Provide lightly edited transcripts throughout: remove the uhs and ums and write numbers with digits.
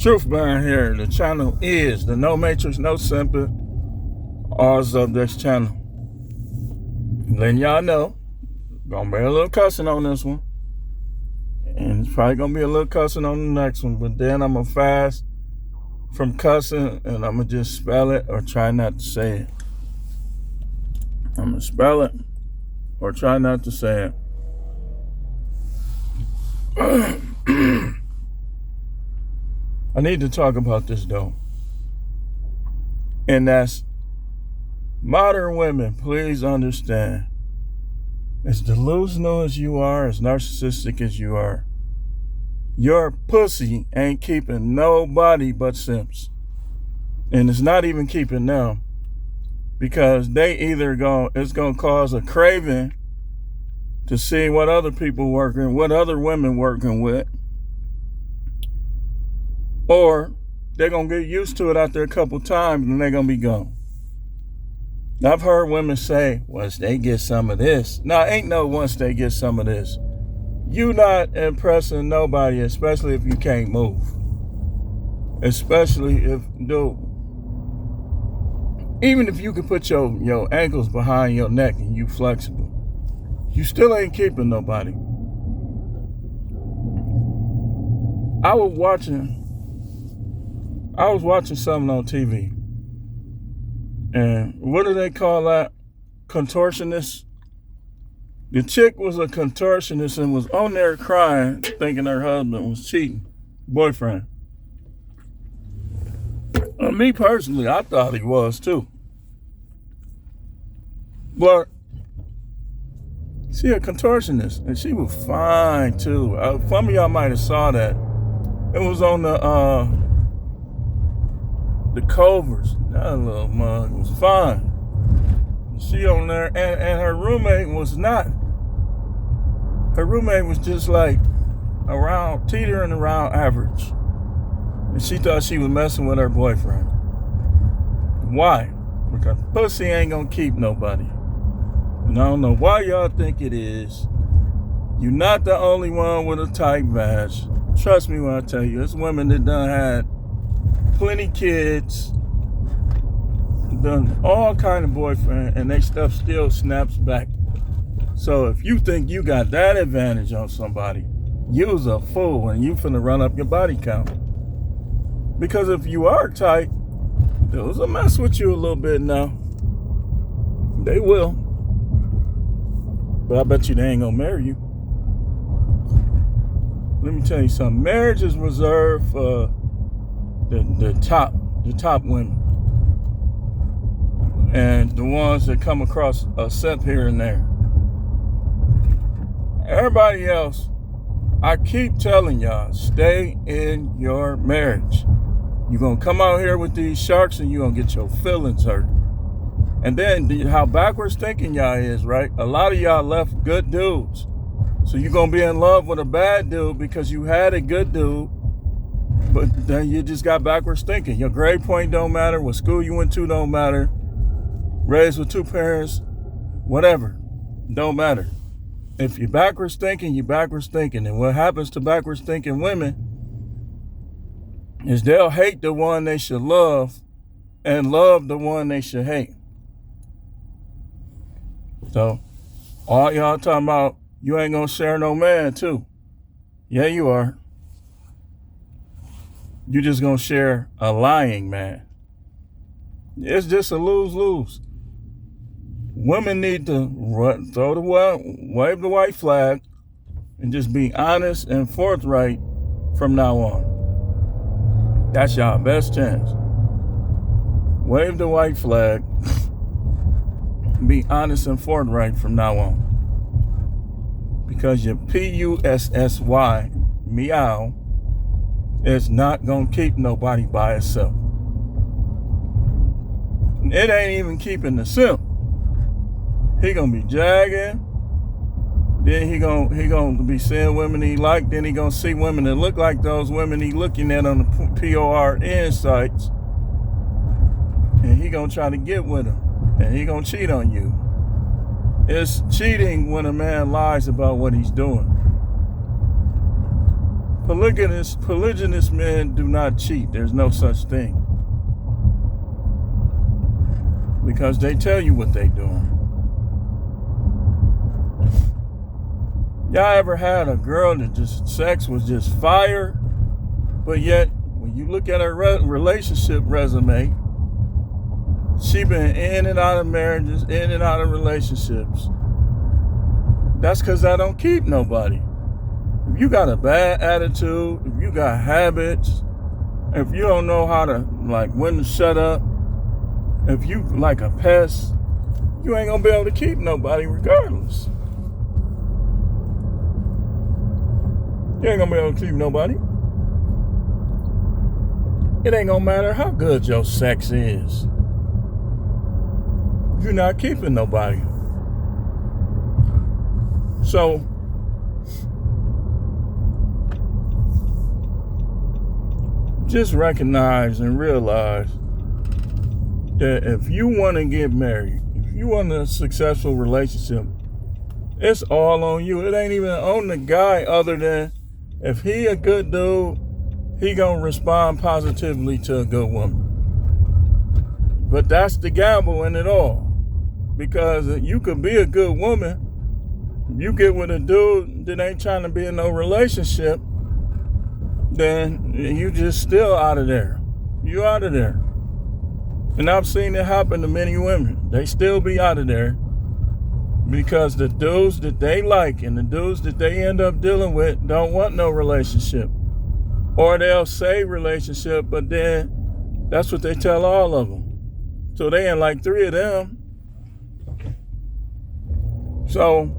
Truth behind here. The channel is the No Matrix, No Simping. Ours of this channel. Letting y'all know, gonna be a little cussing on this one. And it's probably gonna be a little cussing on the next one. But then I'm gonna fast from cussing and I'm gonna just spell it or try not to say it. I'm gonna spell it or try not to say it. I need to talk about this though. And that's modern women, please understand. As delusional as you are, as narcissistic as you are, your pussy ain't keeping nobody but simps. And it's not even keeping them because they either it's gonna cause a craving to see what other people working, what other women working with, or they're gonna get used to it after a couple times and they're gonna be gone. I've heard women say, once they get some of this. Now, ain't no once they get some of this. You not impressing nobody, especially if you can't move. Especially if, dude, even if you can put your ankles behind your neck and you flexible, you still ain't keeping nobody. I was watching something on TV. And what do they call that? Contortionist. The chick was a contortionist and was on there crying, thinking her husband was cheating. Boyfriend. Me personally, I thought he was too. But she a contortionist, and she was fine too. Some of y'all might have saw that. It was on the covers. That little mug was fine. She on there, and her roommate was not. Her roommate was just like around, teetering around average. And she thought she was messing with her boyfriend. Why? Because pussy ain't gonna keep nobody. And I don't know why y'all think it is. You're not the only one with a tight vag. Trust me when I tell you, it's women that done had plenty kids, done all kind of boyfriend, and they stuff still snaps back. So if you think you got that advantage on somebody, you's a fool and you finna run up your body count. Because if you are tight, those will mess with you a little bit now. They will. But I bet you they ain't gonna marry you. Let me tell you something. Marriage is reserved for the top women. And the ones that come across a simp here and there. Everybody else, I keep telling y'all, stay in your marriage. You're going to come out here with these sharks and you're going to get your feelings hurt. And then how backwards thinking y'all is, right? A lot of y'all left good dudes. So you're going to be in love with a bad dude because you had a good dude, but then you just got backwards thinking. Your grade point don't matter. What school you went to don't matter. Raised with two parents, whatever, don't matter. If you're backwards thinking, you're backwards thinking. And what happens to backwards thinking women is they'll hate the one they should love and love the one they should hate. So all y'all talking about you ain't gonna share no man too. Yeah, you are. You just gonna share a lying man. It's just a lose-lose. Women need to wave the white flag and just be honest and forthright from now on. That's y'all best chance. Wave the white flag. Be honest and forthright from now on. Because your PUSSY, meow, is not going to keep nobody by itself. It ain't even keeping the simp. He going to be jagging. Then he gonna be seeing women he like. Then he going to see women that look like those women he looking at on the PORN sites. And he going to try to get with them. And he going to cheat on you. It's cheating when a man lies about what he's doing. Polygynous men do not cheat. There's no such thing. Because they tell you what they doing. Y'all ever had a girl that just sex was just fire, but yet when you look at her relationship resume, she been in and out of marriages, in and out of relationships. That's because I don't keep nobody. If you got a bad attitude, if you got habits, if you don't know how to, like, when to shut up, if you like a pest, you ain't gonna be able to keep nobody regardless. You ain't gonna be able to keep nobody. It ain't gonna matter how good your sex is. You're not keeping nobody. So, just recognize and realize that if you want to get married, if you want a successful relationship, it's all on you. It ain't even on the guy, other than if he a good dude, he gonna respond positively to a good woman. But that's the gamble in it all. Because you could be a good woman, you get with a dude that ain't trying to be in no relationship, then you just still out of there. You out of there. And I've seen it happen to many women. They still be out of there because the dudes that they like and the dudes that they end up dealing with don't want no relationship. Or they'll say relationship, but then that's what they tell all of them. So they in like 3 of them. So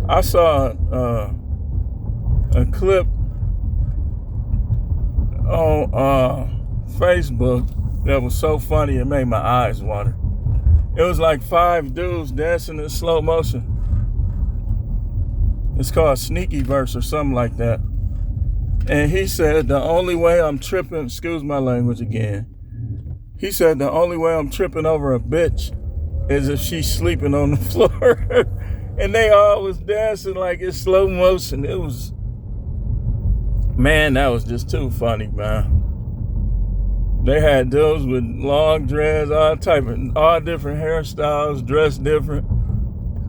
I saw a clip on Facebook that was so funny it made my eyes water. It was like 5 dudes dancing in slow motion. It's called Sneaky Verse or something like that. And he said, the only way I'm tripping, excuse my language again. He said, the only way I'm tripping over a bitch is if she's sleeping on the floor. And they all was dancing like it's slow motion. It was, man, that was just too funny, man. They had dudes with long dreads, all different hairstyles, dressed different,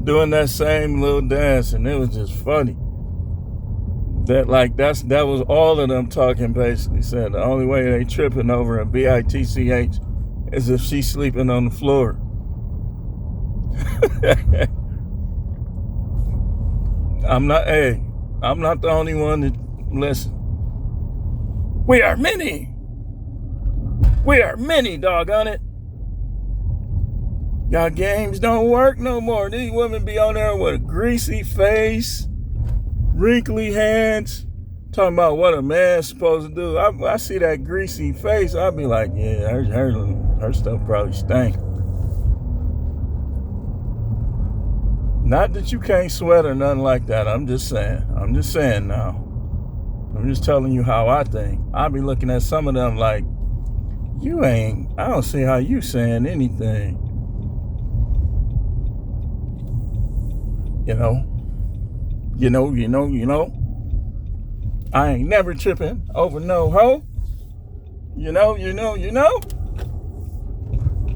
doing that same little dance, and it was just funny. That was all of them talking, basically said the only way they tripping over a bitch is if she's sleeping on the floor. I'm not the only one that listen. We are many, doggone it. Y'all games don't work no more. These women be on there with a greasy face, wrinkly hands, talking about what a man's supposed to do. I see that greasy face, I'll be like, yeah, her stuff probably stink. Not that you can't sweat or nothing like that. I'm just saying now. I'm just telling you how I think. I be looking at some of them like, I don't see how you saying anything. You know. I ain't never tripping over no hoe. You know.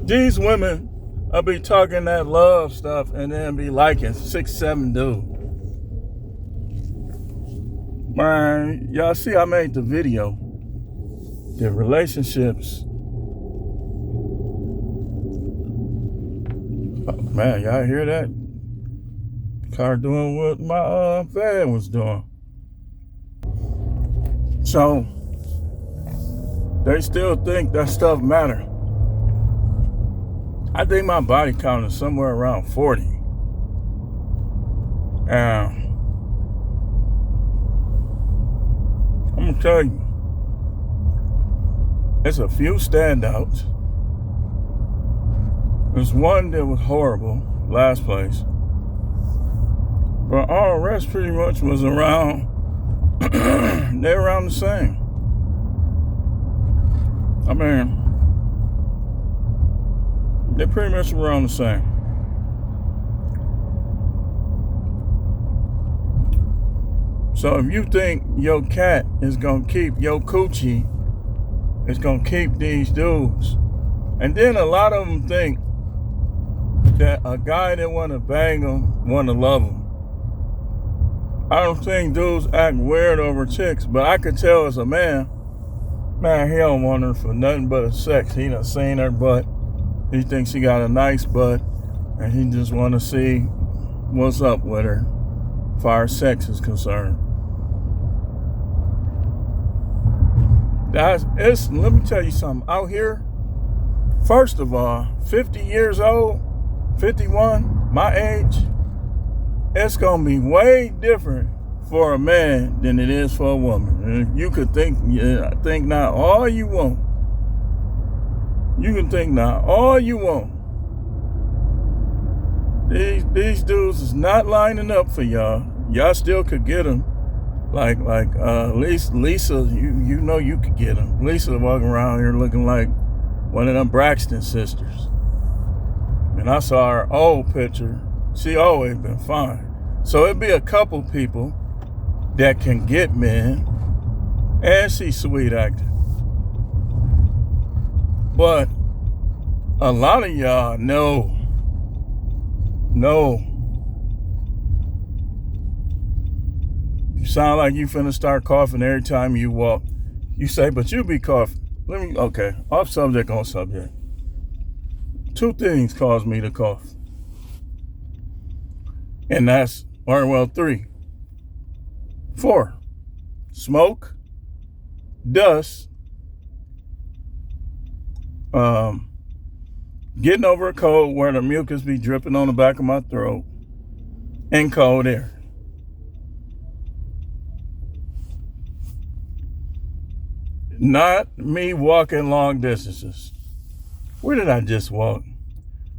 These women will be talking that love stuff and then be liking 6, 7 dudes. Man, y'all see I made the video. The relationships. Oh, man, y'all hear that? Car doing what my fan was doing. So they still think that stuff matter. I think my body count is somewhere around 40. And I'm gonna tell you, there's a few standouts. There's one that was horrible, last place. But all the rest pretty much was around, they're around the same. I mean, they're pretty much around the same. So if you think your cat is gonna keep your coochie, it's gonna keep these dudes. And then a lot of them think that a guy that wanna bang them wanna love them. I don't think dudes act weird over chicks, but I could tell as a man, he don't want her for nothing but sex. He done seen her butt. He thinks she got a nice butt, and he just want to see what's up with her as far as sex is concerned. Let me tell you something. Out here, first of all, 50 years old, 51, my age, it's going to be way different for a man than it is for a woman. And you could think now all you want. You can think now all you want. These dudes is not lining up for y'all. Y'all still could get them. Like Lisa, you know you could get them. Lisa walking around here looking like one of them Braxton sisters. And I saw her old picture. She always been fine. So it'd be a couple people that can get men, and she's sweet acting. But a lot of y'all, no. You sound like you finna start coughing every time you walk. You say, but you be coughing. Okay, off subject, on subject. 2 things cause me to cough. And that's, 3. 4, smoke, dust, getting over a cold where the mucus be dripping on the back of my throat, and cold air. Not me walking long distances. Where did I just walk?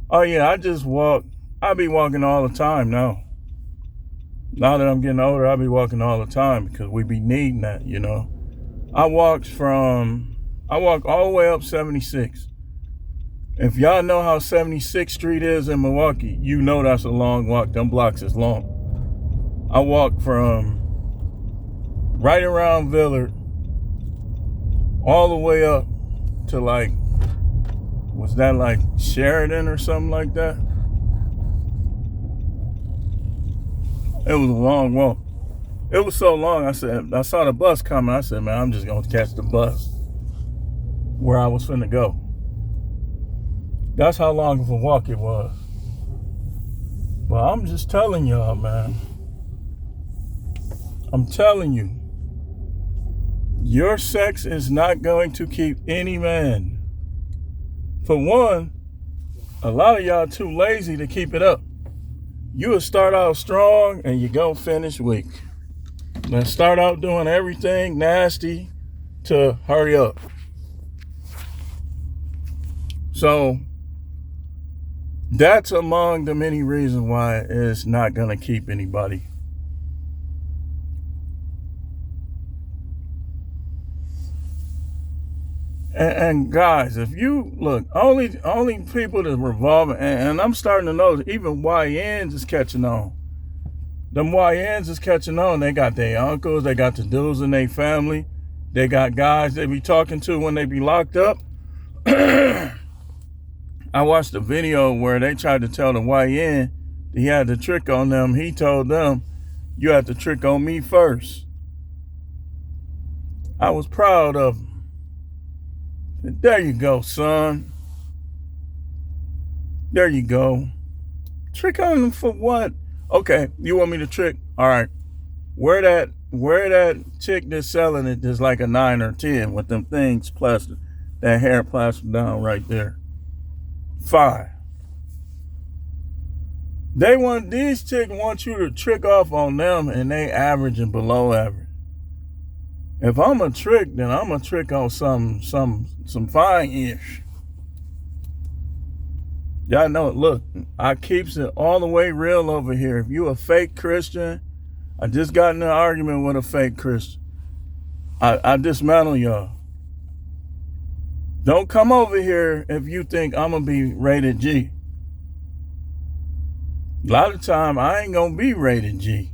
Oh yeah, I just walk. I be walking all the time now. Now that I'm getting older, I be walking all the time because we be needing that, you know. I walked all the way up 76. If y'all know how 76th Street is in Milwaukee, you know that's a long walk. Them blocks is long. I walked from right around Villard all the way up to was that like Sheridan or something like that? It was a long walk. It was so long, I saw the bus coming. I said, man, I'm just going to catch the bus where I was finna go. That's how long of a walk it was. But I'm just telling y'all, man. I'm telling you. Your sex is not going to keep any man. For one, a lot of y'all too lazy to keep it up. You will start out strong and you're going to finish weak. Now start out doing everything nasty to hurry up. So that's among the many reasons why it's not going to keep anybody. And guys, if you look, only people that revolving, and I'm starting to notice even YNs is catching on. Them YNs is catching on. They got their uncles, they got the dudes in their family, they got guys they be talking to when they be locked up. I watched a video where they tried to tell the YN he had the trick on them. He told them, you had the trick on me first. I was proud of him. There you go, son. There you go. Trick on them for what? Okay, you want me to trick? All right. Where that chick that's selling it is like a 9 or 10 with them things plastered, that hair plastered down right there. 5. These chicks want you to trick off on them, and they average and below average. If I'm a trick, then I'm a trick on some fine-ish. Y'all know it. Look, I keeps it all the way real over here. If you a fake Christian, I just got in an argument with a fake Christian. I dismantle y'all. Don't come over here if you think I'm going to be rated G. A lot of time, I ain't going to be rated G.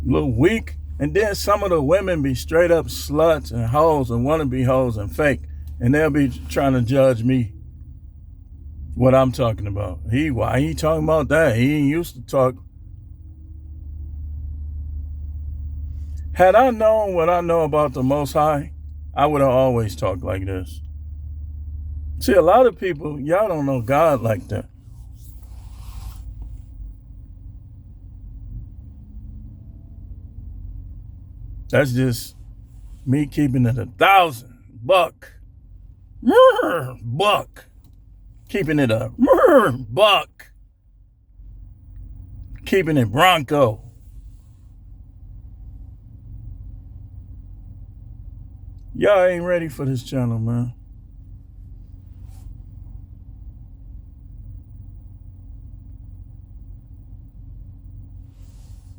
little weak. And then some of the women be straight up sluts and hoes and want to be hoes and fake. And they'll be trying to judge me what I'm talking about. Why he talking about that? He ain't used to talk. Had I known what I know about the Most High, I would have always talked like this. See, a lot of people, y'all don't know God like that. That's just me keeping it 1,000 buck. Buck. Keeping it a buck. Keeping it Bronco. Y'all ain't ready for this channel, man.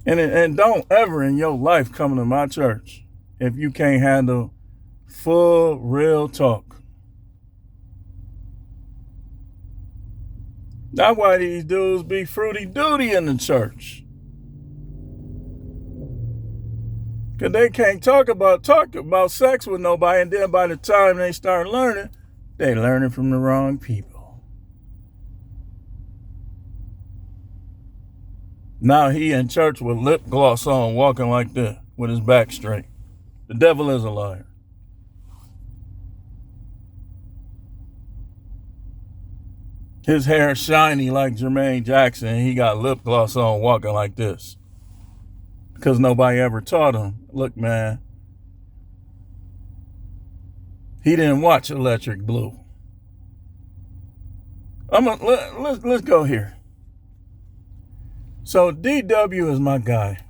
And don't ever in your life come to my church if you can't handle full, real talk. That's why these dudes be fruity duty in the church. Because they can't talk about sex with nobody, and then by the time they start learning, they learning from the wrong people. Now he in church with lip gloss on, walking like this, with his back straight. The devil is a liar. His hair shiny like Jermaine Jackson, and he got lip gloss on, walking like this. Because nobody ever taught him. Look, man, he didn't watch Electric Blue. Let's go here. So DW is my guy.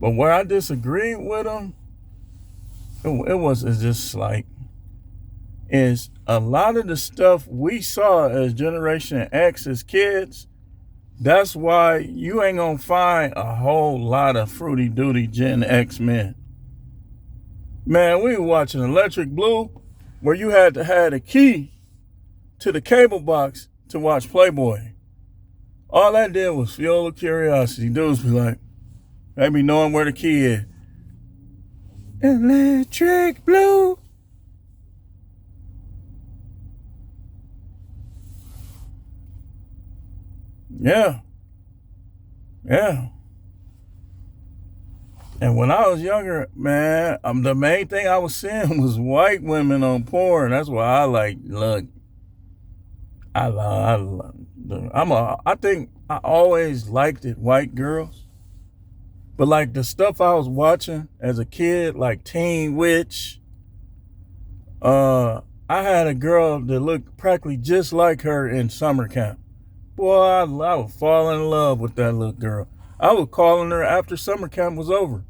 But where I disagreed with him, it's just like, is a lot of the stuff we saw as Generation X as kids. That's why you ain't gonna find a whole lot of fruity duty Gen X men. Man, we were watching Electric Blue, where you had to have a key to the cable box to watch Playboy. All that did was fuel the curiosity. Dudes be like, they be knowing where the key is. Electric Blue. Yeah. And when I was younger, man, the main thing I was seeing was white women on porn. That's why I think I always liked it, white girls. But like the stuff I was watching as a kid, like Teen Witch, I had a girl that looked practically just like her in summer camp. Boy, I would fall in love with that little girl. I was calling her after summer camp was over.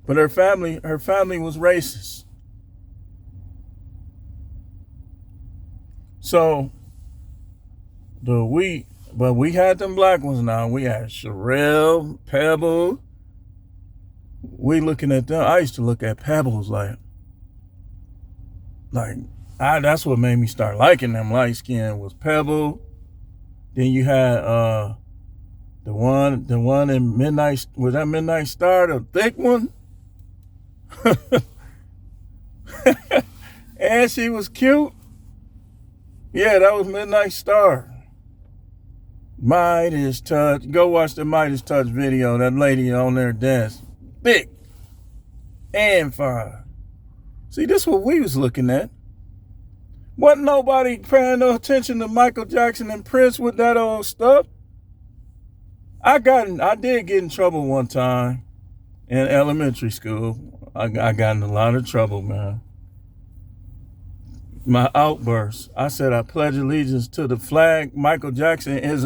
But her family was racist. So we had them black ones now. We had Sherelle, Pebble. We looking at them. I used to look at Pebbles that's what made me start liking them light skin was Pebble. Then you had the one in Midnight, was that Midnight Star, the thick one? And she was cute. Yeah, that was Midnight Star. Midas Touch. Go watch the Midas Touch video. That lady on there dance. Thick. And fine. See, this is what we was looking at. Wasn't nobody paying no attention to Michael Jackson and Prince with that old stuff. I did get in trouble one time in elementary school. I got in a lot of trouble, man. My outburst. I said I pledge allegiance to the flag. Michael Jackson is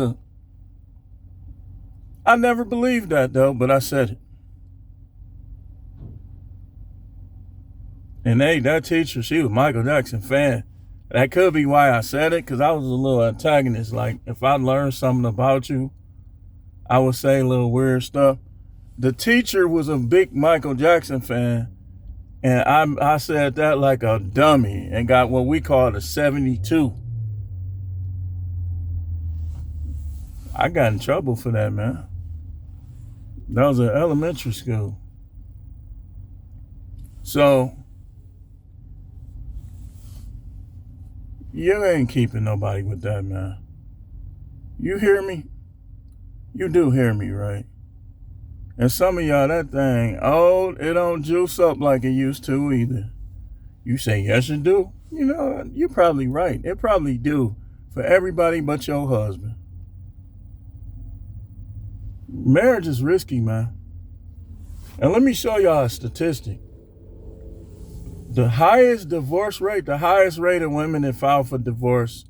I never believed that though, but I said it. And that teacher, she was a Michael Jackson fan. That could be why I said it, because I was a little antagonist. Like, if I learned something about you, I would say a little weird stuff. The teacher was a big Michael Jackson fan, and I said that like a dummy and got what we call a 72. I got in trouble for that, man. That was an elementary school. So you ain't keeping nobody with that, man. You hear me? You do hear me, right? And some of y'all, that thing, oh, it don't juice up like it used to either. You say, yes, it do. You know, you're probably right. It probably do for everybody but your husband. Marriage is risky, man. And let me show y'all a statistic. The highest divorce rate, the highest rate of women that file for divorce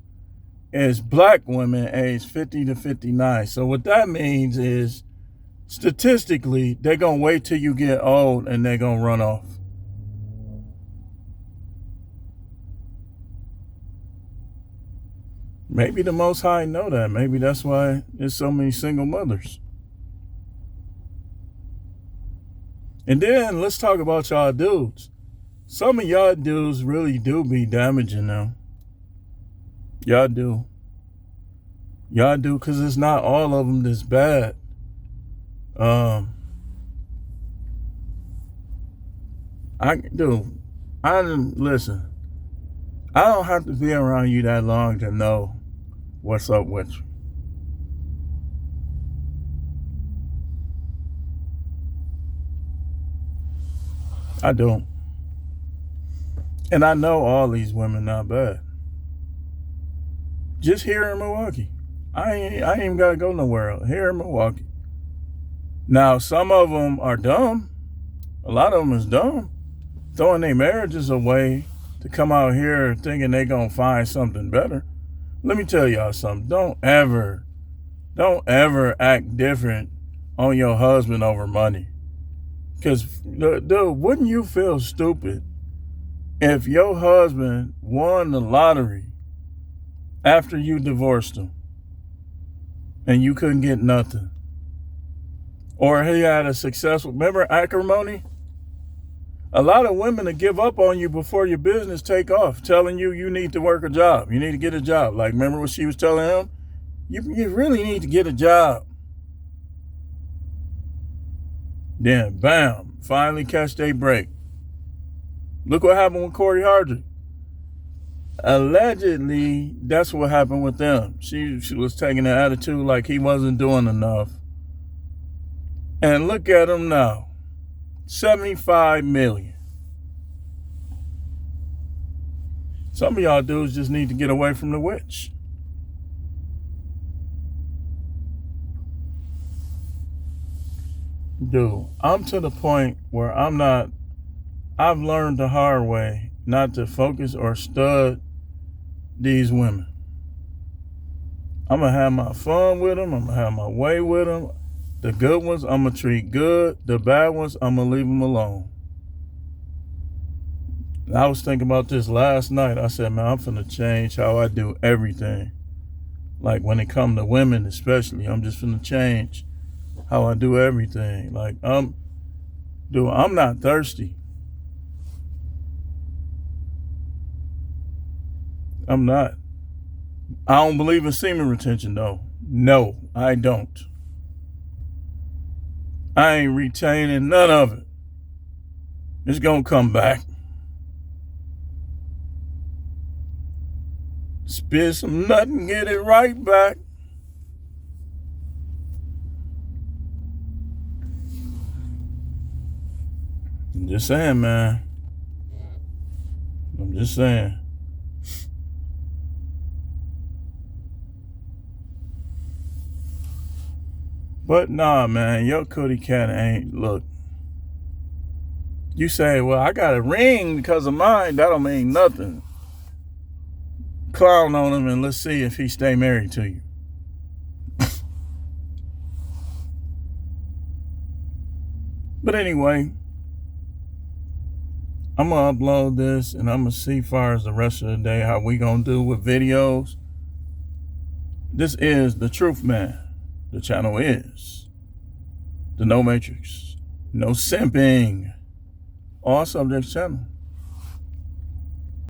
is black women aged 50 to 59. So what that means is, statistically, they're going to wait till you get old and they're going to run off. Maybe the Most High know that. Maybe that's why there's so many single mothers. And then let's talk about y'all dudes. Some of y'all dudes really do be damaging them. Y'all do. Y'all do, because it's not all of them that's bad. Listen, I don't have to be around you that long to know what's up with you. I don't. And I know all these women not bad. Just here in Milwaukee. I ain't even got to go nowhere else. Here in Milwaukee. Now, some of them are dumb. A lot of them is dumb. Throwing their marriages away to come out here thinking they going to find something better. Let me tell y'all something. Don't ever act different on your husband over money. Because, dude, wouldn't you feel stupid if your husband won the lottery after you divorced him and you couldn't get nothing? Or he had a successful, remember acrimony? A lot of women will give up on you before your business take off, telling you you need to work a job. You need to get a job. Like, remember what she was telling him? You really need to get a job. Then, bam, finally catch their break. Look what happened with Corey Hardrick. Allegedly, that's what happened with them. She was taking an attitude like he wasn't doing enough. And look at him now. 75 million. Some of y'all dudes just need to get away from the witch. Dude, I'm to the point where I've learned the hard way not to focus or stud these women. I'm going to have my fun with them. I'm going to have my way with them. The good ones, I'm going to treat good. The bad ones, I'm going to leave them alone. I was thinking about this last night. I said, man, I'm finna change how I do everything. Like when it comes to women especially, I'm just finna change how I do everything. Like, I'm not thirsty. I'm not. I don't believe in semen retention, though. No, I don't. I ain't retaining none of it. It's gonna come back. Spit some nut and get it right back. I'm just saying, man. I'm just saying. But nah, man, your cootie cat ain't, look. You say, well, I got a ring because of mine. That don't mean nothing. Clown on him and let's see if he stay married to you. But anyway, I'm going to upload this and I'm going to see far as the rest of the day how we going to do with videos. This is The Truth Man. The channel is the No Matrix, No Simping, All Subjects channel.